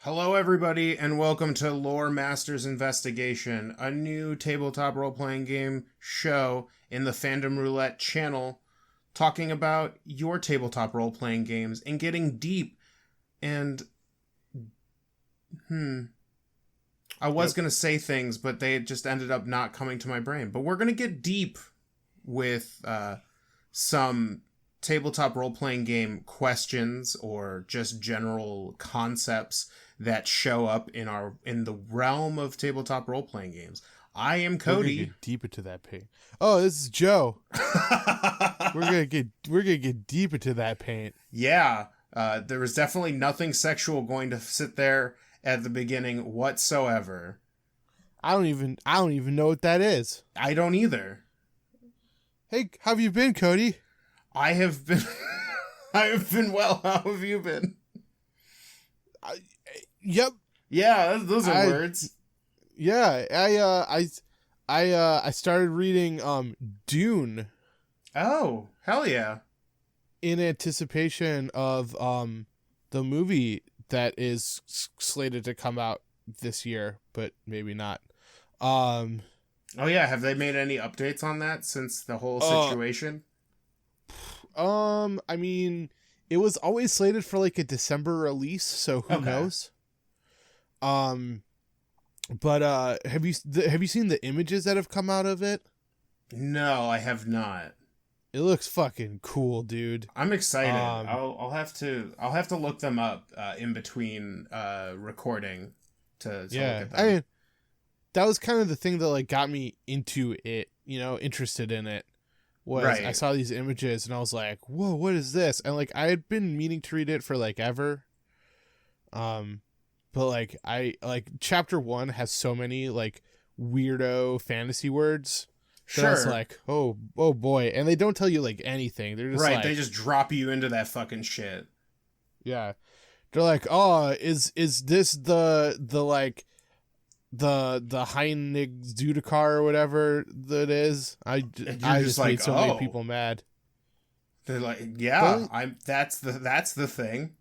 Hello, everybody, and welcome to LoreMasters Investigation, a new tabletop role-playing game show in the Fandom Roulette channel, talking about your tabletop role-playing games and getting deep. And I was going to say things, but they just ended up not coming to my brain. But we're going to get deep with some tabletop role-playing game questions or just general concepts that show up in the realm of tabletop role-playing games. I am Cody. We're gonna get deep into that paint. Oh, this is Joe. we're gonna get deep into that paint. Yeah, there was definitely nothing sexual going to sit there at the beginning whatsoever. I don't even know what that is. I don't either. Hey, how have you been, Cody? I have been well. How have you been? Yep. Yeah, those are words. Yeah, I started reading Dune. Oh, hell yeah. In anticipation of the movie that is slated to come out this year, but maybe not. Oh yeah, have they made any updates on that since the whole situation? I mean, it was always slated for like a December release, so who knows? But have you seen the images that have come out of it? No, I have not. It looks fucking cool, dude. I'm excited. I'll have to look them up in between recording to look at them. I mean, that was kind of the thing that like got me into it, interested in it. I saw these images and I was like, whoa, what is this? And like I had been meaning to read it for like ever. But like chapter 1 has so many like weirdo fantasy words. Sure. It's like, oh boy. And they don't tell you like anything. They're just right, like, they just drop you into that fucking shit. Yeah. They're like, oh, is this the like the Heinig Zudikar or whatever that is? I just made so many people mad. They're like, yeah, that's the thing.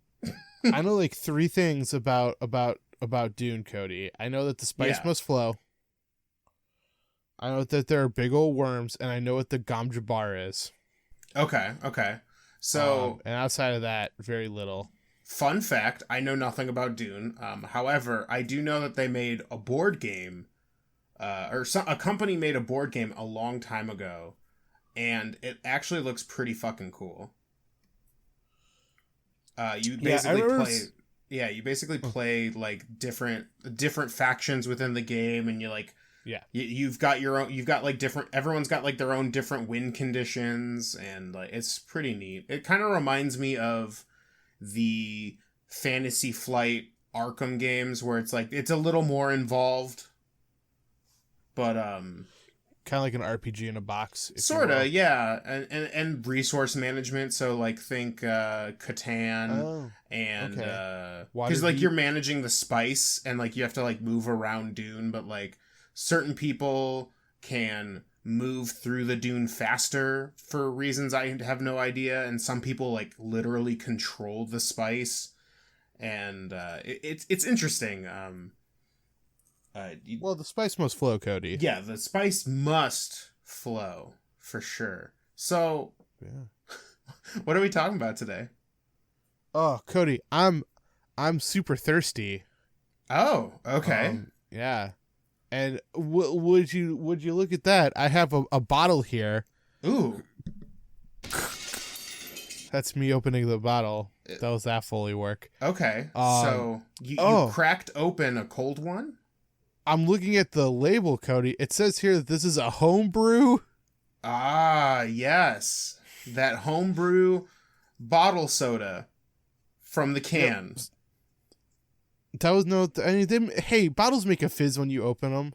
I know like 3 things about Dune, Cody. I know that the spice must flow. I know that there are big old worms, and I know what the Gom Jabbar is. Okay. So, and outside of that, very little. Fun fact, I know nothing about Dune. However, I do know that they made a board game, a company made a board game a long time ago, and it actually looks pretty fucking cool. You basically play like different factions within the game, and you've got everyone's got like their own different win conditions, and like it's pretty neat. It kind of reminds me of the Fantasy Flight Arkham games, where it's like it's a little more involved, but kind of like an RPG in a box. Sorta, yeah, and resource management. So like think Catan, and because like you're managing the spice, and like you have to like move around Dune, but like certain people can move through the Dune faster for reasons I have no idea, and some people like literally control the spice, and it's interesting. Well, the spice must flow, Cody. Yeah, the spice must flow for sure. So, what are we talking about today? Oh, Cody, I'm super thirsty. Oh, okay. Yeah, and would you look at that? I have a bottle here. Ooh, that's me opening the bottle. That was that Foley work. Okay, so you cracked open a cold one? I'm looking at the label, Cody. It says here that this is a homebrew. Ah, yes. That homebrew bottle soda from the can. Yep. That was hey, bottles make a fizz when you open them.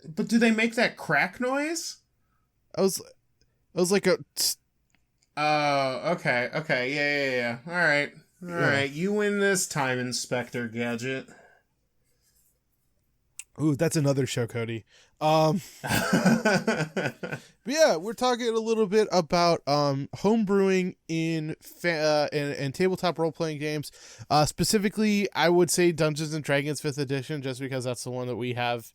But do they make that crack noise? I was like a... Oh, okay. Yeah. All right. You win this time, Inspector Gadget. Ooh, that's another show, Cody. But yeah, we're talking a little bit about homebrewing in and tabletop role playing games. Specifically, I would say Dungeons and Dragons 5th edition, just because that's the one that we have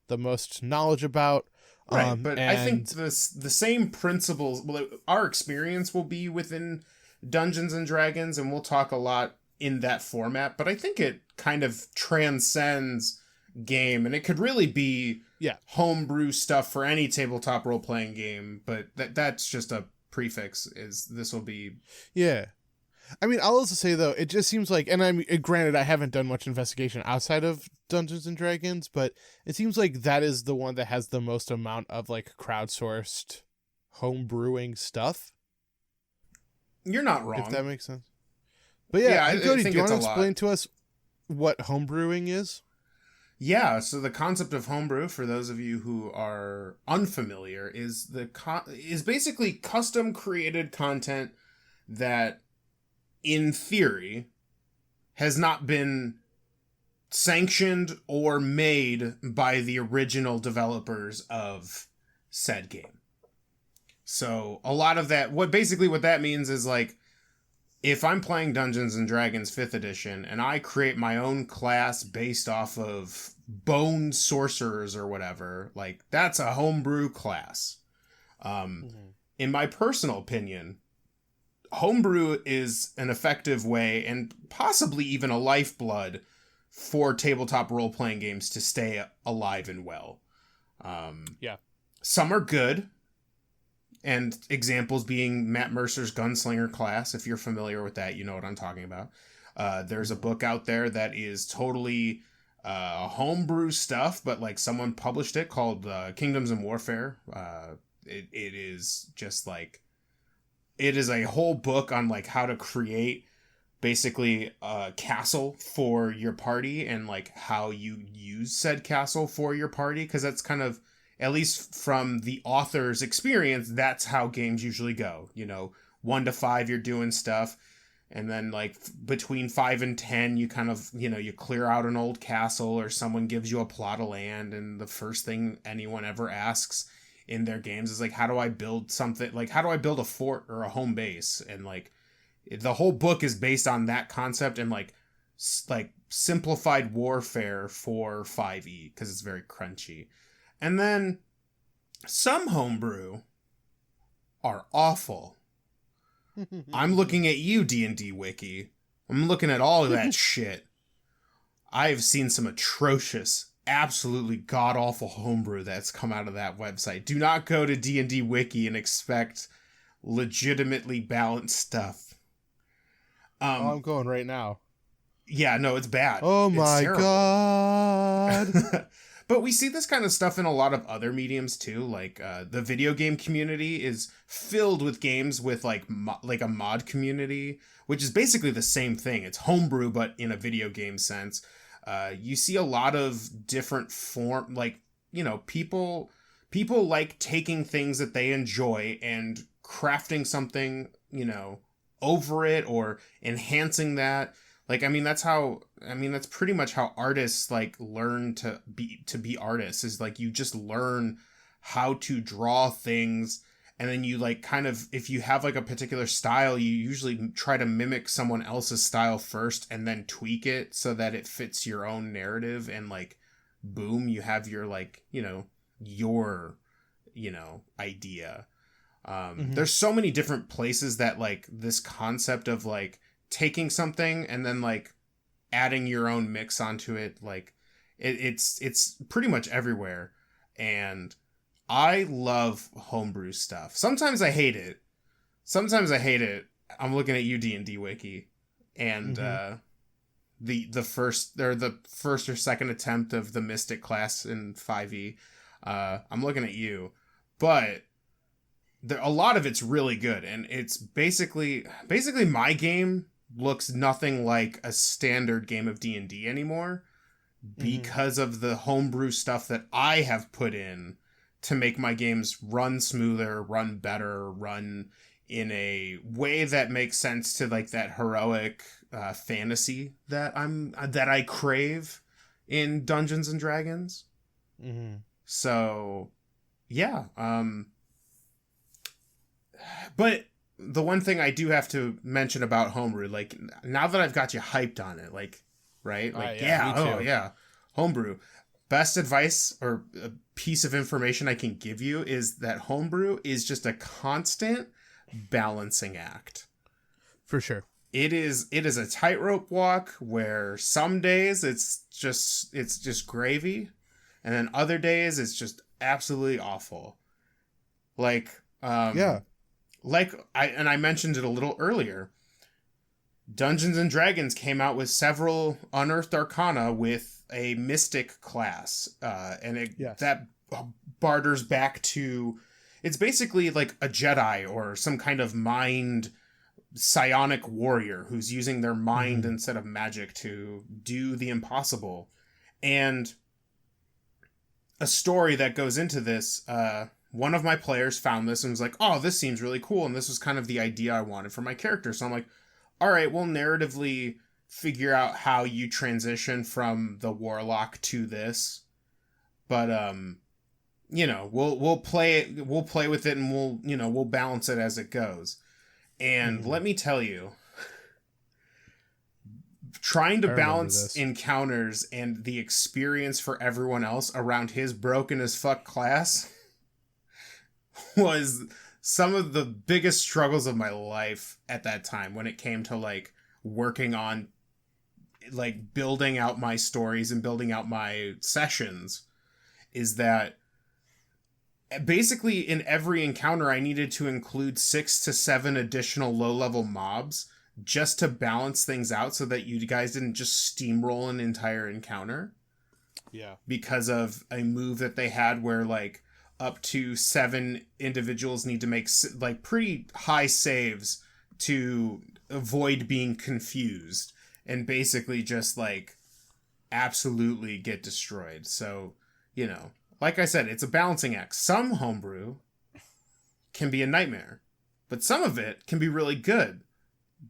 the most knowledge about. Right, but I think the same principles. Well, our experience will be within Dungeons and Dragons, and we'll talk a lot in that format. But I think it kind of transcends game, and it could really be homebrew stuff for any tabletop role playing game. But that's just a prefix. Is this will be I mean, I'll also say though, it just seems like, and I'm granted I haven't done much investigation outside of Dungeons and Dragons, but it seems like that is the one that has the most amount of like crowdsourced home brewing stuff. You're not wrong, if that makes sense. But yeah, Cody, do you want to explain to us what home brewing is? Yeah, so the concept of homebrew, for those of you who are unfamiliar, is is basically custom created content that, in theory, has not been sanctioned or made by the original developers of said game. So a lot of that, what that means is like, if I'm playing Dungeons and Dragons 5th edition and I create my own class based off of bone sorcerers or whatever, like that's a homebrew class. In my personal opinion, homebrew is an effective way and possibly even a lifeblood for tabletop role-playing games to stay alive and well. Some are good. And examples being Matt Mercer's Gunslinger class. If you're familiar with that, you know what I'm talking about. There's a book out there that is totally homebrew stuff, but like someone published it called Kingdoms and Warfare. It is just like, it is a whole book on like how to create basically a castle for your party and like how you use said castle for your party. Cause that's kind of, at least from the author's experience, that's how games usually go. 1 to 5, you're doing stuff. And then like between 5 and 10, you kind of, you clear out an old castle or someone gives you a plot of land. And the first thing anyone ever asks in their games is like, how do I build something? Like, how do I build a fort or a home base? And like the whole book is based on that concept and like simplified warfare for 5e because it's very crunchy. And then some homebrew are awful. I'm looking at you, D&D Wiki. I'm looking at all of that shit. I've seen some atrocious, absolutely god-awful homebrew that's come out of that website. Do not go to D&D Wiki and expect legitimately balanced stuff. I'm going right now. Yeah, no, it's bad. Oh my god. But we see this kind of stuff in a lot of other mediums too. Like the video game community is filled with games with like a mod community, which is basically the same thing. It's homebrew, but in a video game sense. You see a lot of different people like taking things that they enjoy and crafting something, over it or enhancing that. Like, that's pretty much how artists like learn to be artists, is like you just learn how to draw things. And then you like kind of, if you have like a particular style, you usually try to mimic someone else's style first and then tweak it so that it fits your own narrative. And like, boom, you have your like, your idea. There's so many different places that like this concept of like taking something and then like adding your own mix onto it, like it's pretty much everywhere. And I love homebrew stuff. Sometimes I hate it. I'm looking at you, D&D Wiki, and the first or second attempt of the Mystic class in 5e. I'm looking at you, but a lot of it's really good, and it's basically my game looks nothing like a standard game of D&D anymore because of the homebrew stuff that I have put in to make my games run smoother, run better, run in a way that makes sense to like that heroic fantasy that I crave in Dungeons and Dragons. Mm-hmm. So, yeah. But the one thing I do have to mention about Homebrew, like, now that I've got you hyped on it, like, right? Like, yeah, Homebrew. Best advice or a piece of information I can give you is that Homebrew is just a constant balancing act. For sure. It is a tightrope walk where some days it's just gravy, and then other days it's just absolutely awful. Like, like I mentioned it a little earlier. Dungeons and Dragons came out with several unearthed arcana with a mystic class, that barters back to, it's basically like a Jedi or some kind of mind psionic warrior who's using their mind instead of magic to do the impossible. And a story that goes into this, one of my players found this and was like, oh, this seems really cool, and this was kind of the idea I wanted for my character. So I'm like, all right, we'll narratively figure out how you transition from the warlock to this. But we'll play with it, and we'll balance it as it goes. And let me tell you, trying to balance encounters and the experience for everyone else around his broken as fuck class was some of the biggest struggles of my life at that time, when it came to like working on like building out my stories and building out my sessions. Is that basically in every encounter I needed to include 6 to 7 additional low-level mobs just to balance things out so that you guys didn't just steamroll an entire encounter. Yeah. Because of a move that they had where like up to 7 individuals need to make like pretty high saves to avoid being confused and basically just like absolutely get destroyed. So, like I said, it's a balancing act. Some homebrew can be a nightmare, but some of it can be really good.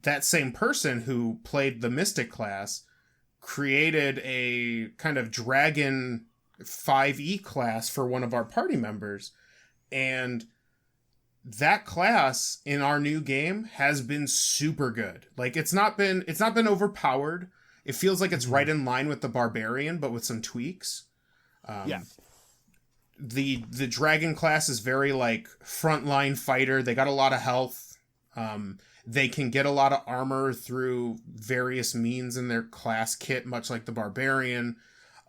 That same person who played the Mystic class created a kind of dragon 5e class for one of our party members, and that class in our new game has been super good. Like, it's not been overpowered. It feels like it's right in line with the barbarian, but with some tweaks. The dragon class is very like frontline fighter. They got a lot of health. They can get a lot of armor through various means in their class kit, much like the barbarian.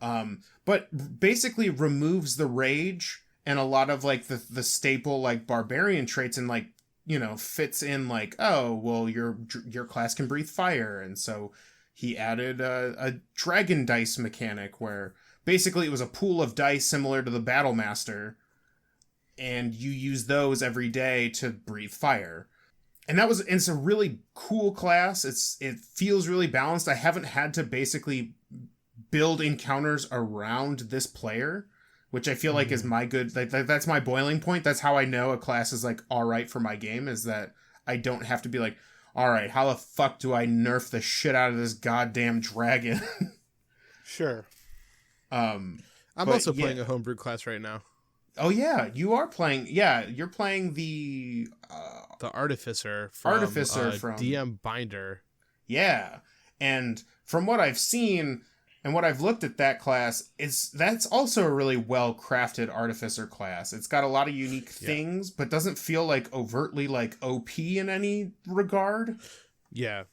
But basically removes the rage and a lot of like the staple like barbarian traits, and like, fits in like, oh, well, your class can breathe fire. And so he added a dragon dice mechanic where basically it was a pool of dice similar to the Battlemaster, and you use those every day to breathe fire. And it's a really cool class. It feels really balanced. I haven't had to basically build encounters around this player, which I feel like is my good, like that's my boiling point. That's how I know a class is like all right for my game, is that I don't have to be like, all right, how the fuck do I nerf the shit out of this goddamn dragon? Sure. I'm also playing a homebrew class right now. Oh yeah, you are playing. Yeah, you're playing the Artificer from DM Binder. Yeah, and from what I've seen and what I've looked at that class, that's also a really well crafted Artificer class. It's got a lot of unique things, but doesn't feel like overtly like OP in any regard. Yeah.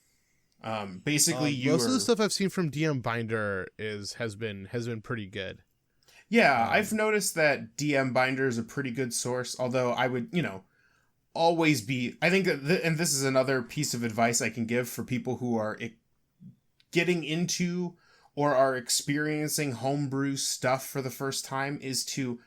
Basically, most of the stuff I've seen from DM Binder has been pretty good. Yeah, I've noticed that DM Binder is a pretty good source, although I would, always be, I think, and this is another piece of advice I can give for people who are getting into or are experiencing homebrew stuff for the first time, is to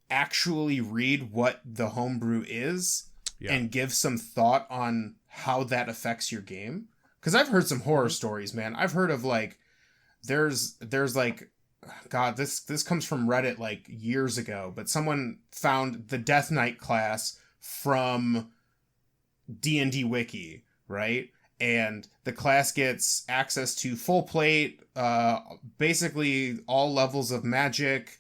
actually read what the homebrew is and give some thought on how that affects your game. Because I've heard some horror stories, man. I've heard of like, there's like, God, this comes from Reddit like years ago, but someone found the Death Knight class from D&D Wiki, right? And the class gets access to full plate, basically all levels of magic,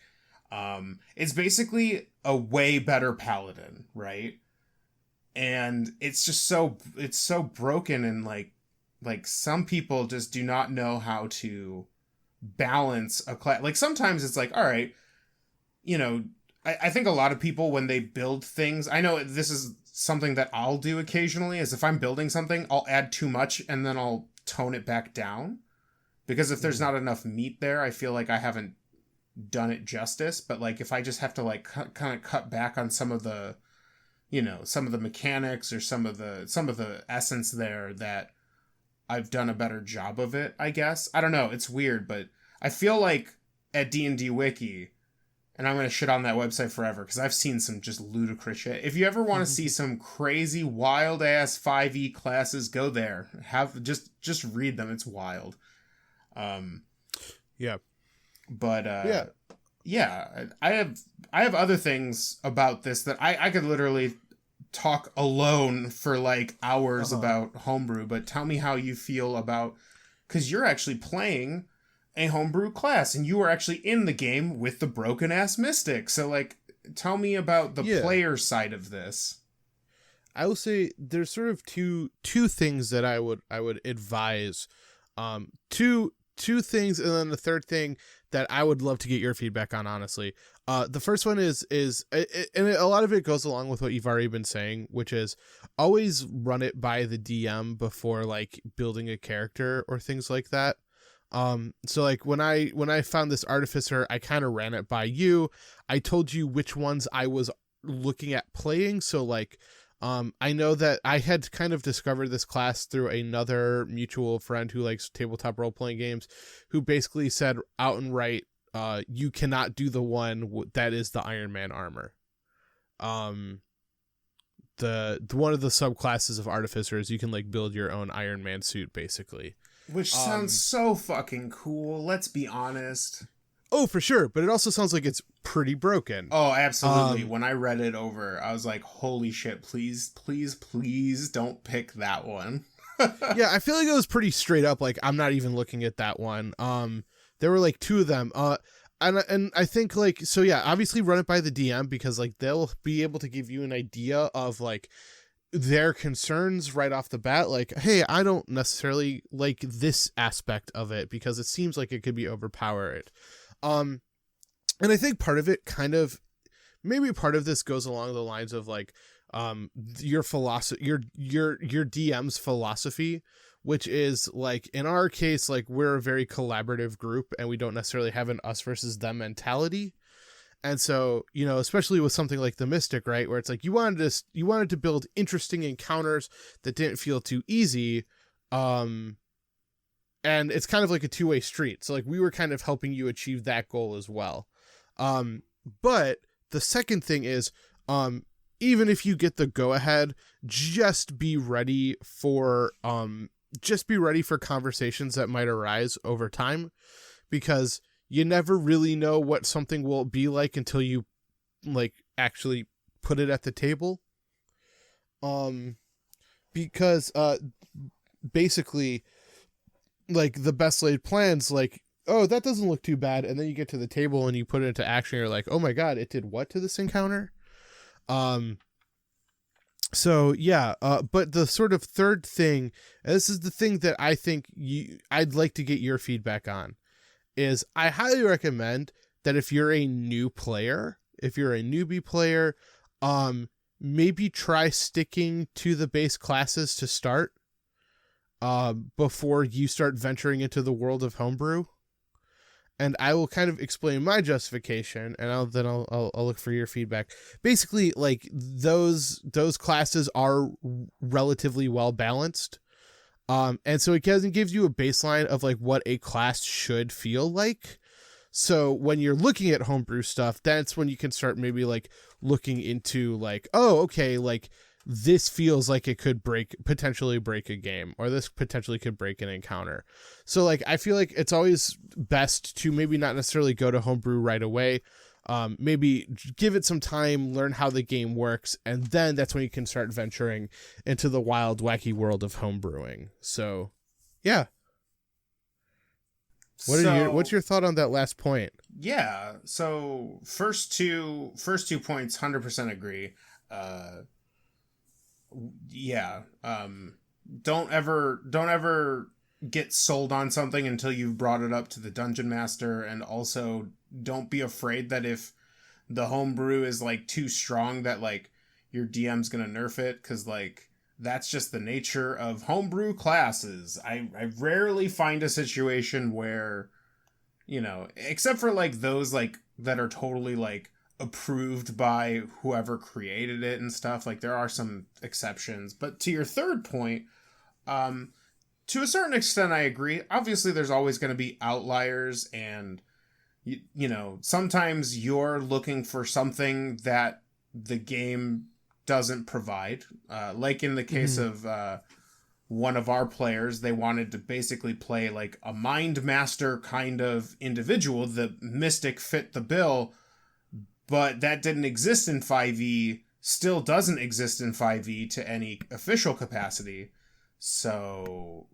It's basically a way better paladin, right? And it's so broken, and like some people just do not know how to balance a class. Like sometimes it's like, all right, you know, I think a lot of people when they build things, I know this is something that I'll do occasionally, is if I'm building something, I'll add too much and then I'll tone it back down. Because if there's not enough meat there, I feel like I haven't done it justice. But like if I just have to like kind of cut back on some of the, some of the mechanics or some of the essence there, that I've done a better job of it, I guess. I don't know, it's weird, but I feel like at D&D Wiki, and I'm going to shit on that website forever because I've seen some just ludicrous shit. If you ever want to see some crazy wild ass 5e classes, go there. Just read them. It's wild. Yeah. But yeah, I have other things about this that I could literally talk alone for like hours about Homebrew, but tell me how you feel about, because you're actually playing a Homebrew class and you were actually in the game with the broken ass mystic. So like, tell me about the player side of this. I will say there's sort of two things that I would advise. Two things, and then the third thing that I would love to get your feedback on, honestly. The first one is and a lot of it goes along with what you've already been saying, which is always run it by the DM before like building a character or things like that. So like when I found this artificer, I kind of ran it by you. I told you which ones I was looking at playing. So like, I know that I had kind of discovered this class through another mutual friend who likes tabletop role-playing games, who basically said out and right, you cannot do the one that is the Iron Man armor. The one of the subclasses of artificers, you can like build your own Iron Man suit basically. Which sounds so fucking cool. Let's be honest. Oh, for sure. But it also sounds like it's pretty broken. Oh, absolutely. When I read it over, I was like, holy shit, please don't pick that one. Yeah, I feel like it was pretty straight up. Like, I'm not even looking at that one. There were like two of them. And I think like, so yeah, obviously run it by the DM because like they'll be able to give you an idea of like their concerns right off the bat. Like, hey, I don't necessarily like this aspect of it because it seems like it could be overpowered. And I think part of it maybe part of this goes along the lines of like, your philosophy, your DM's philosophy, which is like, in our case, like we're a very collaborative group and we don't necessarily have an us versus them mentality. And so, especially with something like the Mystic, right, where it's like you wanted to build interesting encounters that didn't feel too easy. And it's kind of like a two-way street. So like we were kind of helping you achieve that goal as well. But the second thing is, even if you get the go ahead, just be ready for conversations that might arise over time, because you never really know what something will be like until you like actually put it at the table. Because basically like the best laid plans, like, oh, that doesn't look too bad. And then you get to the table and you put it into action. You're like, oh my God, it did what to this encounter? So yeah, but the sort of third thing, and this is the thing that I think I'd like to get your feedback on, is I highly recommend that if you're a newbie player, maybe try sticking to the base classes to start, before you start venturing into the world of Homebrew. And I will kind of explain my justification, and I'll look for your feedback. Basically, like those classes are relatively well balanced, and so it gives you a baseline of like what a class should feel like. So when you're looking at Homebrew stuff, that's when you can start maybe like looking into like, oh, okay, like this feels like it could potentially break a game, or this potentially could break an encounter. So like, I feel like it's always best to maybe not necessarily go to Homebrew right away. Maybe give it some time, learn how the game works, and then that's when you can start venturing into the wild, wacky world of homebrewing. So yeah. What's your thought on that last point? Yeah. So first two points, 100% agree. Uh, yeah. Don't ever get sold on something until you've brought it up to the dungeon master, and also don't be afraid that if the homebrew is like too strong that like your DM's gonna nerf it, because like that's just the nature of homebrew classes. I rarely find a situation where, except for like those like that are totally like approved by whoever created it and stuff, like there are some exceptions. But to your third point, um to a certain extent I agree. Obviously there's always going to be outliers, and sometimes you're looking for something that the game doesn't provide. Like in the case of one of our players, they wanted to basically play like a mind master kind of individual. The mystic fit the bill, but that didn't exist in 5e, still doesn't exist in 5e to any official capacity. So,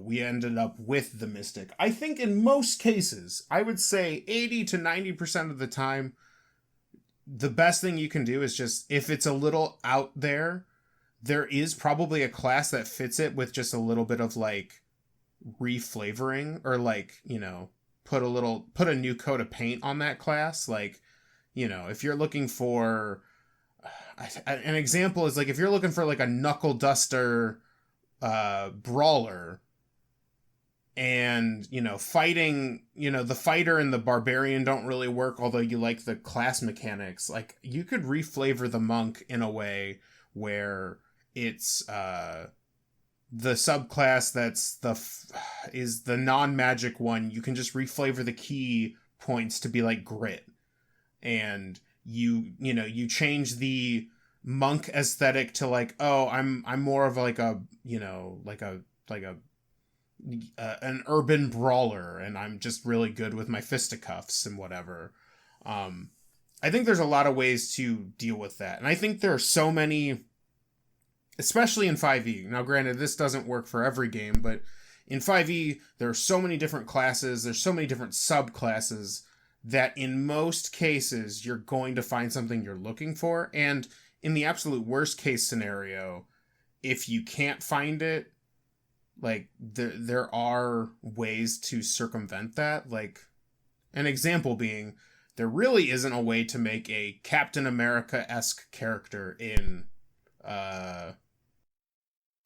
we ended up with the mystic. I think in most cases, I would say 80 to 90% of the time, the best thing you can do is just, if it's a little out there is probably a class that fits it with just a little bit of like reflavoring, or like, put a new coat of paint on that class. Like, if you're looking for an example is like, if you're looking for like a knuckle duster brawler, and fighting, the fighter and the barbarian don't really work, although you like the class mechanics, like you could reflavor the monk in a way where it's the subclass that's is the non-magic one. You can just reflavor the key points to be like grit, and you change the monk aesthetic to like, oh, I'm more of like a an urban brawler, and I'm just really good with my fisticuffs and whatever. I think there's a lot of ways to deal with that, and I think there are so many, especially in 5e. Now granted, this doesn't work for every game, but in 5e there are so many different classes, there's so many different subclasses, that in most cases you're going to find something you're looking for. And in the absolute worst case scenario, if you can't find it, like there are ways to circumvent that. Like an example being, there really isn't a way to make a Captain America-esque character in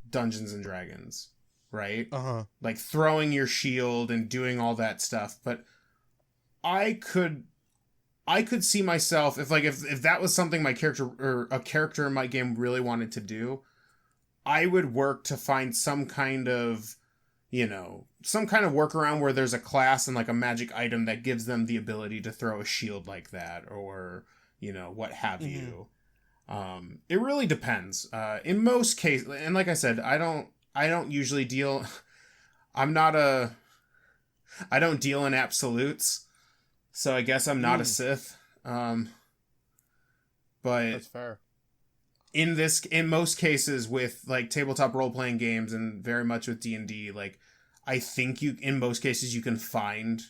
Dungeons and Dragons, right? Like throwing your shield and doing all that stuff. But I could see myself, if that was something my character, or a character in my game, really wanted to do, I would work to find some kind of workaround where there's a class and like a magic item that gives them the ability to throw a shield like that, or what have you. It really depends. In most cases, and like I said, I don't usually deal I don't deal in absolutes. So I guess I'm not a Sith. But that's fair. In most cases with like tabletop role-playing games, and very much with D&D, like I think in most cases you can find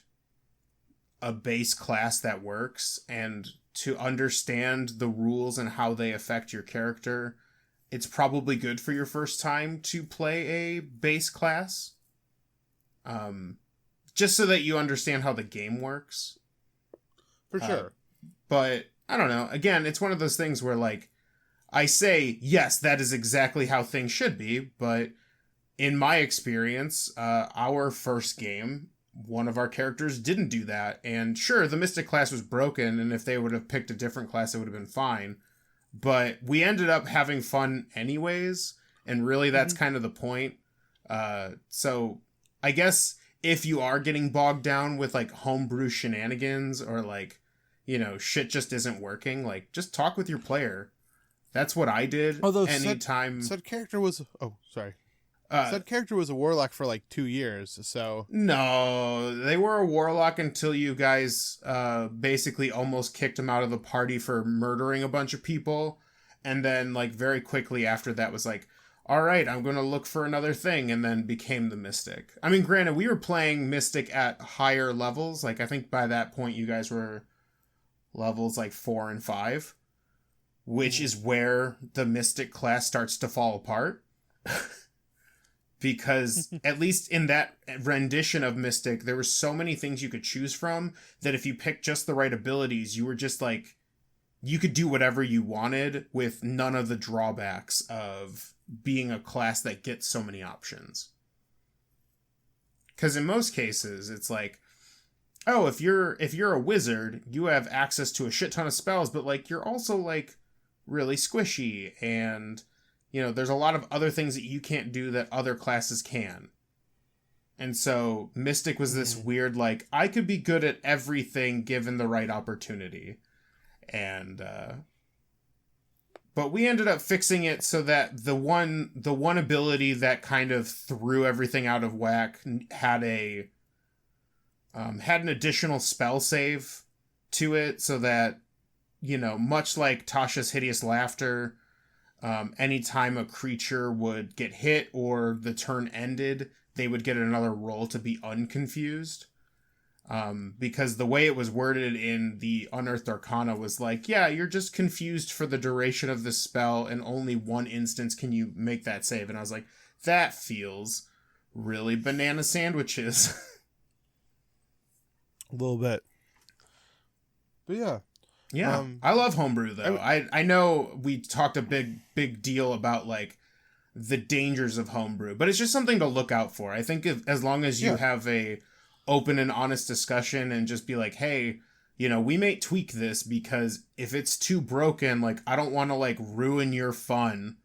a base class that works, and to understand the rules and how they affect your character, it's probably good for your first time to play a base class. Just so that you understand how the game works. For sure. But I don't know. Again, it's one of those things where like, I say, yes, that is exactly how things should be, but in my experience, our first game, one of our characters didn't do that. And sure, the Mystic class was broken, and if they would have picked a different class, it would have been fine. But we ended up having fun anyways, and really that's kind of the point. So I guess if you are getting bogged down with like homebrew shenanigans, or like, shit just isn't working, like just talk with your player. That's what I did. Although said character was said character was a warlock for like 2 years, so no, they were a warlock until you guys basically almost kicked him out of the party for murdering a bunch of people, and then like very quickly after that was like, all right, I'm going to look for another thing, and then became the Mystic. I mean, granted, we were playing Mystic at higher levels. Like, I think by that point you guys were levels like 4 and 5, which is where the Mystic class starts to fall apart. Because at least in that rendition of Mystic, there were so many things you could choose from that if you picked just the right abilities, you were just like, you could do whatever you wanted with none of the drawbacks of being a class that gets so many options. Because in most cases, it's like, oh, if you're a wizard, you have access to a shit ton of spells, but like you're also like really squishy, and you know, there's a lot of other things that you can't do that other classes can. And so Mystic was this weird, like, I could be good at everything given the right opportunity. And, but we ended up fixing it so that the one ability that kind of threw everything out of whack had an additional spell save to it, so that, you know, much like Tasha's Hideous Laughter, anytime a creature would get hit or the turn ended, they would get another roll to be unconfused. Because the way it was worded in the Unearthed Arcana was like, yeah, you're just confused for the duration of the spell, and only one instance can you make that save. And I was like, that feels really banana sandwiches. A little bit. But yeah. Yeah, I love Homebrew, though. I know we talked a big deal about, like, the dangers of Homebrew, but it's just something to look out for. I think as long as you have a open and honest discussion and just be like, hey, you know, we may tweak this because if it's too broken, like, I don't want to, like, ruin your fun,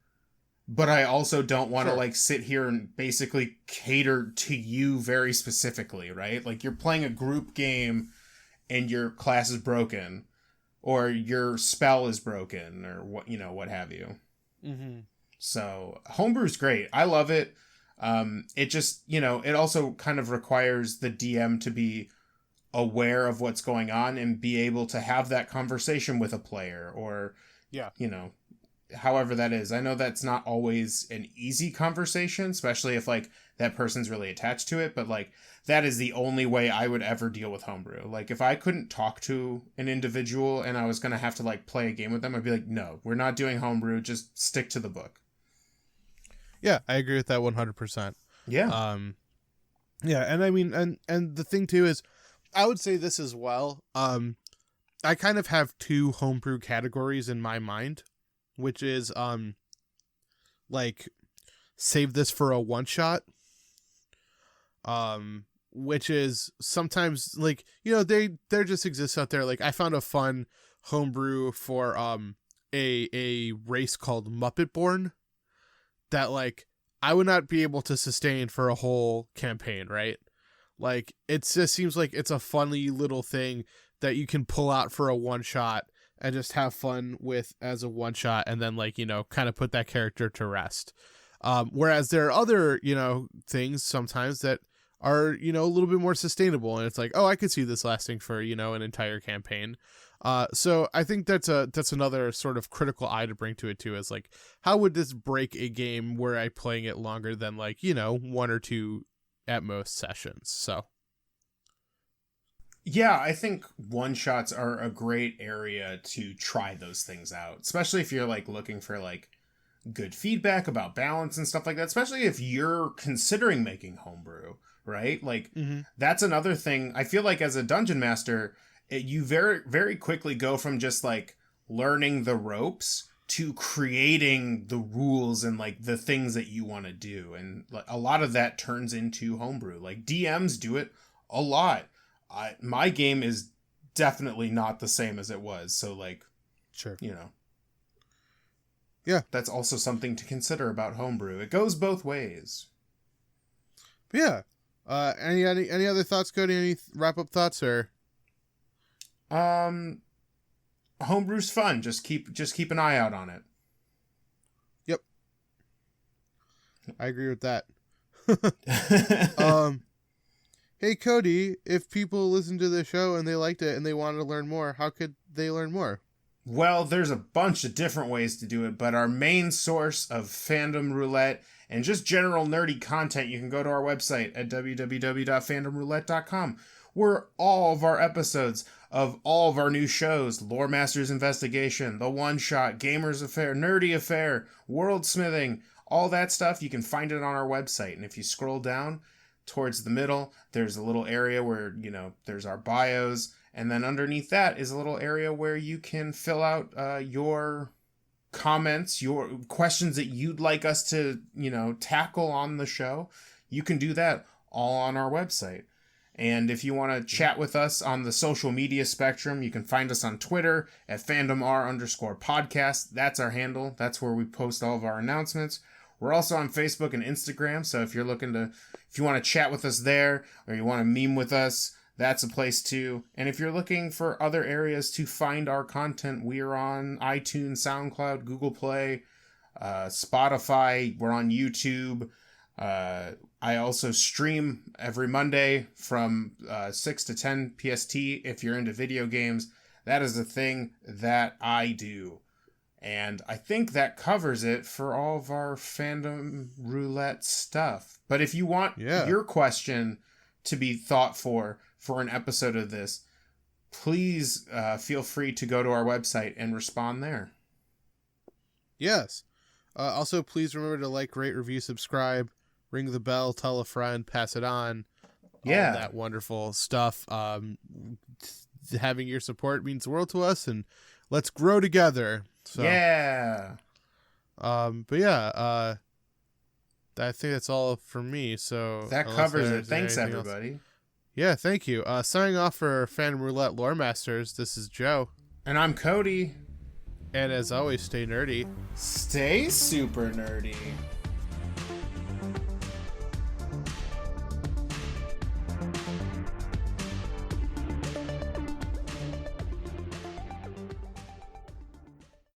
but I also don't want to, like, sit here and basically cater to you very specifically, right? Like, you're playing a group game and your class is broken, or your spell is broken, or what, you know, what have you. Mm-hmm. So Homebrew's great. I love it. It just, you know, it also kind of requires the DM to be aware of what's going on and be able to have that conversation with a player, or, you know, however that is. I know that's not always an easy conversation, especially if, like, that person's really attached to it, but, like, that is the only way I would ever deal with Homebrew. Like, if I couldn't talk to an individual and I was going to have to, like, play a game with them, I'd be like, no, we're not doing Homebrew. Just stick to the book. Yeah, I agree with that 100%. Yeah. Yeah, and I mean, and the thing too is, I would say this as well. I kind of have two Homebrew categories in my mind, which is, like, save this for a one-shot. Which is sometimes, like, you know, there just exists out there. Like, I found a fun Homebrew for a race called Muppet-born that, like, I would not be able to sustain for a whole campaign, right? Like, it just seems like it's a funny little thing that you can pull out for a one-shot and just have fun with as a one-shot, and then, like, you know, kind of put that character to rest. Whereas there are other, you know, things sometimes that are, you know, a little bit more sustainable, and it's like, oh, I could see this lasting for, you know, an entire campaign. So I think that's another sort of critical eye to bring to it too, is like, how would this break a game where I'm playing it longer than, like, you know, 1 or 2 at most sessions. So yeah, I think one-shots are a great area to try those things out, especially if you're, like, looking for, like, good feedback about balance and stuff like that, especially if you're considering making Homebrew, right? Like, that's another thing. I feel like as a dungeon master, you very, very quickly go from just, like, learning the ropes to creating the rules and, like, the things that you want to do. And, like, a lot of that turns into Homebrew. Like, DMs do it a lot. My game is definitely not the same as it was. So, like, you know. Yeah. That's also something to consider about Homebrew. It goes both ways. Yeah. Any other thoughts, Cody? Any wrap-up thoughts, or? Homebrew's fun. Just keep an eye out on it. Yep. I agree with that. Hey, Cody, if people listen to the show and they liked it and they want to learn more, how could they learn more? Well, there's a bunch of different ways to do it, but our main source of fandom roulette and just general nerdy content, you can go to our website at www.fandomroulette.com, where all of our episodes of all of our new shows, LoreMasters Investigation, The One Shot, Gamers Affair, Nerdy Affair, Worldsmithing, all that stuff, you can find it on our website. And if you scroll down towards the middle, there's a little area where, there's our bios. And then underneath that is a little area where you can fill out your comments, your questions that you'd like us to, tackle on the show. You can do that all on our website. And if you want to chat with us on the social media spectrum, you can find us on Twitter at fandomr_podcast. That's our handle. That's where we post all of our announcements. We're also on Facebook and Instagram. So if you want to chat with us there, or you want to meme with us, that's a place too. And if you're looking for other areas to find our content, we are on iTunes, SoundCloud, Google Play, Spotify. We're on YouTube. I also stream every Monday from 6 to 10 PST. If you're into video games, that is a thing that I do. And I think that covers it for all of our fandom roulette stuff. But if you want your question to be thought for an episode of this, please feel free to go to our website and respond there. Yes. Also, please remember to like, rate, review, subscribe, ring the bell, tell a friend, pass it on. Yeah. All that wonderful stuff. Having your support means the world to us, and let's grow together. So, yeah. But yeah, I think that's all for me. So that covers it. Thanks, everybody. Else. Yeah, thank you. Signing off for Fandom Roulette LoreMasters, this is Joe. And I'm Cody. And as always, stay nerdy. Stay super nerdy.